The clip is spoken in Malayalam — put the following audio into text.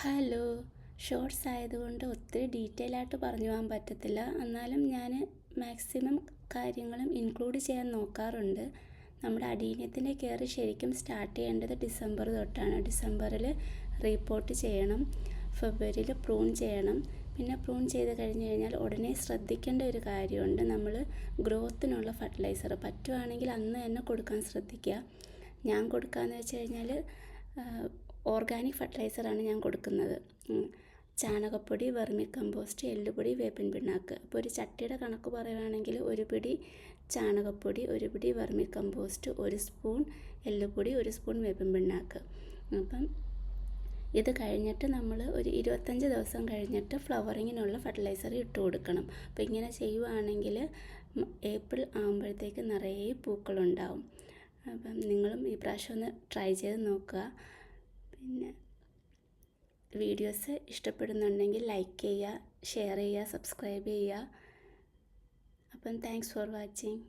ഹലോ. ഷോർട്സ് ആയതുകൊണ്ട് ഒത്തിരി ഡീറ്റെയിൽ ആയിട്ട് പറഞ്ഞു പോകാൻ പറ്റത്തില്ല. എന്നാലും ഞാൻ മാക്സിമം കാര്യങ്ങളും ഇൻക്ലൂഡ് ചെയ്യാൻ നോക്കാറുണ്ട്. നമ്മുടെ അഡീനിയത്തിൻ്റെ കെയർ ശരിക്കും സ്റ്റാർട്ട് ചെയ്യേണ്ടത് ഡിസംബർ തൊട്ടാണ്. ഡിസംബറിൽ റീപ്പോർട്ട് ചെയ്യണം, ഫെബ്രുവരിയിൽ പ്രൂൺ ചെയ്യണം. പിന്നെ പ്രൂൺ ചെയ്ത് കഴിഞ്ഞ് കഴിഞ്ഞാൽ ഉടനെ ശ്രദ്ധിക്കേണ്ട ഒരു കാര്യമുണ്ട്. നമ്മൾ ഗ്രോത്തിനുള്ള ഫർട്ടിലൈസർ പറ്റുവാണെങ്കിൽ അന്ന് തന്നെ കൊടുക്കാൻ ശ്രദ്ധിക്കുക. ഞാൻ കൊടുക്കാമെന്ന് വെച്ച് കഴിഞ്ഞാൽ ഓർഗാനിക് ഫർട്ടിലൈസറാണ് ഞാൻ കൊടുക്കുന്നത്. ചാണകപ്പൊടി, വെർമി കമ്പോസ്റ്റ്, എല്ലുപൊടി, വേപ്പിൻ പിണ്ണാക്ക്. അപ്പോൾ ഒരു ചട്ടിയുടെ കണക്ക് പറയുകയാണെങ്കിൽ 1 പിടി ചാണകപ്പൊടി, 1 പിടി വെർമി കമ്പോസ്റ്റ്, 1 സ്പൂൺ എല്ലുപൊടി, 1 സ്പൂൺ വേപ്പിൻ പിണ്ണാക്ക്. അപ്പം ഇത് കഴിഞ്ഞിട്ട് നമ്മൾ ഒരു 25 ദിവസം കഴിഞ്ഞിട്ട് ഫ്ലവറിങ്ങിനുള്ള ഫർട്ടിലൈസർ ഇട്ട് കൊടുക്കണം. അപ്പോൾ ഇങ്ങനെ ചെയ്യുവാണെങ്കിൽ ഏപ്രിൽ ആകുമ്പോഴത്തേക്ക് നിറയെ പൂക്കളുണ്ടാവും. അപ്പം നിങ്ങളും ഈ പ്രാവശ്യം ഒന്ന് ട്രൈ ചെയ്ത് നോക്കുക. പിന്നെ വീഡിയോസ് ഇഷ്ടപ്പെടുന്നുണ്ടെങ്കിൽ ലൈക്ക് ചെയ്യുക, ഷെയർ ചെയ്യുക, സബ്സ്ക്രൈബ് ചെയ്യുക. അപ്പം താങ്ക്സ് ഫോർ വാച്ചിങ്.